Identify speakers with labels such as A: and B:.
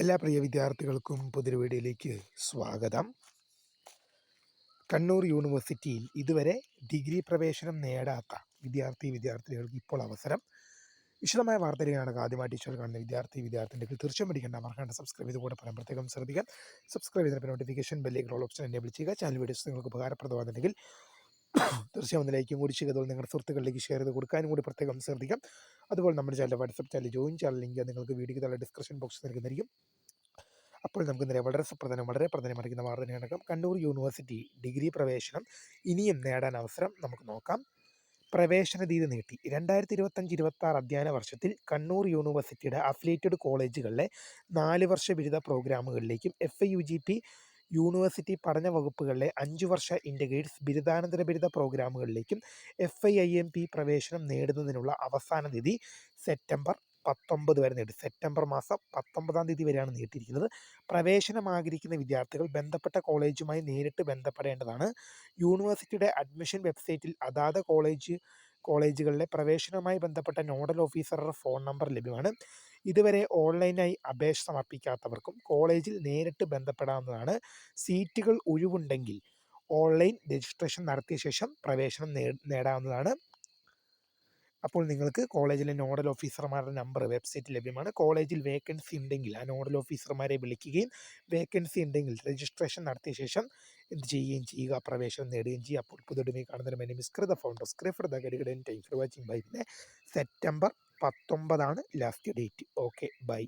A: എല്ലാ പ്രിയ വിദ്യാർത്ഥികൾക്കും പുതിയൊരു വീഡിയോയിലേക്ക് സ്വാഗതം. കണ്ണൂർ യൂണിവേഴ്സിറ്റിയിൽ ഇതുവരെ ഡിഗ്രി പ്രവേശനം നേടാത്ത വിദ്യാർത്ഥികൾക്ക് ഇപ്പോൾ അവസരം. വിശദമായ വാർത്തയിലാണ് ആദ്യമായി ടീച്ചർ കാണുന്ന വിദ്യാർത്ഥിനിക്ക് തീർച്ചയായും പഠിക്കേണ്ട മറക്കാണ്ട് സബ്സ്ക്രൈബ് ചെയ്ത് കൂടെ പറയാൻ പ്രത്യേകം ശ്രദ്ധിക്കാം. സബ്സ്ക്രൈബ് ചെയ്തതിന് നോട്ടിഫിക്കേഷൻ ബെല്ലേക്ക് ഓൾ ഓപ്ഷൻ എനേബിൾ ചെയ്യുക. ചാനൽ വീഡിയോസ് നിങ്ങൾക്ക് ഉപകാരപ്രദമാകുന്നുണ്ടെങ്കിൽ തീർച്ചയായും ഒന്ന് ലൈക്കും കൂടി ചെയ്ത് നിങ്ങളുടെ സുഹൃത്തുക്കളിലേക്ക് ഷെയർ ചെയ്ത് കൊടുക്കാനും കൂടി പ്രത്യേകം ശ്രദ്ധിക്കാം. അതുപോലെ നമ്മുടെ channel WhatsApp channel join channel link നിങ്ങൾക്ക് വീഡിയോയ്ക്ക് താഴെ ഡിസ്ക്രിപ്ഷൻ ബോക്സ് നൽകുന്നതായിരിക്കും. അപ്പോൾ നമുക്ക് ഇന്നലെ വളരെ പ്രധാനമറിയുന്ന വാർത്തയാണ്. കണ്ണൂർ യൂണിവേഴ്സിറ്റി ഡിഗ്രി പ്രവേശനം ഇനിയും നേടാൻ അവസരം നമുക്ക് നോക്കാം. പ്രവേശന തീയതി നീട്ടി. 2025-26 അധ്യയന വർഷത്തിൽ കണ്ണൂർ യൂണിവേഴ്സിറ്റിയുടെ അഫിലിയേറ്റഡ് കോളേജുകളിലെ 4 വർഷ ബിരുദ പ്രോഗ്രാമുകളിലേക്കും FIUGP യൂണിവേഴ്സിറ്റി പഠന വകുപ്പുകളിലെ 5 വർഷ ഇൻ്റഗ്രേറ്റ്സ് ബിരുദാനന്തര ബിരുദ പ്രോഗ്രാമുകളിലേക്കും FIIMP പ്രവേശനം നേടുന്നതിനുള്ള അവസാന തീയതി സെപ്റ്റംബർ 19 വരെ നീട്ടി. സെപ്റ്റംബർ മാസം 19 തീയതി വരെയാണ് നീട്ടിയിരിക്കുന്നത്. പ്രവേശനം ആഗ്രഹിക്കുന്ന വിദ്യാർത്ഥികൾ ബന്ധപ്പെട്ട കോളേജുമായി നേരിട്ട് ബന്ധപ്പെടേണ്ടതാണ്. യൂണിവേഴ്സിറ്റിയുടെ അഡ്മിഷൻ വെബ്സൈറ്റിൽ അതാത് കോളേജുകളിലെ പ്രവേശനവുമായി ബന്ധപ്പെട്ട നോഡൽ ഓഫീസറുടെ ഫോൺ നമ്പർ ലഭ്യമാണ്. ഇതുവരെ ഓൺലൈനായി അപേക്ഷ സമർപ്പിക്കാത്തവർക്കും കോളേജിൽ നേരിട്ട് ബന്ധപ്പെടാവുന്നതാണ്. സീറ്റുകൾ ഒഴിവുണ്ടെങ്കിൽ ഓൺലൈൻ രജിസ്ട്രേഷൻ നടത്തിയ ശേഷം പ്രവേശനം നേടാവുന്നതാണ്. അപ്പോൾ നിങ്ങൾക്ക് കോളേജിലെ നോഡൽ ഓഫീസർമാരുടെ നമ്പർ വെബ്സൈറ്റിൽ ലഭ്യമാണ്. കോളേജിൽ വേക്കൻസി ഉണ്ടെങ്കിൽ ആ നോഡൽ ഓഫീസർമാരെ വിളിക്കുകയും വേക്കൻസി ഉണ്ടെങ്കിൽ രജിസ്ട്രേഷൻ നടത്തിയ ശേഷം എന്ത് ചെയ്യുകയും ചെയ്യുക, പ്രവേശനം നേടുകയും ചെയ്യുക. അപ്പോൾ പുതുടുമി കാണുന്നതിന് മെനി മിസ്കൃത founder for the guide time for watching bye. September 19 last date. Okay, by.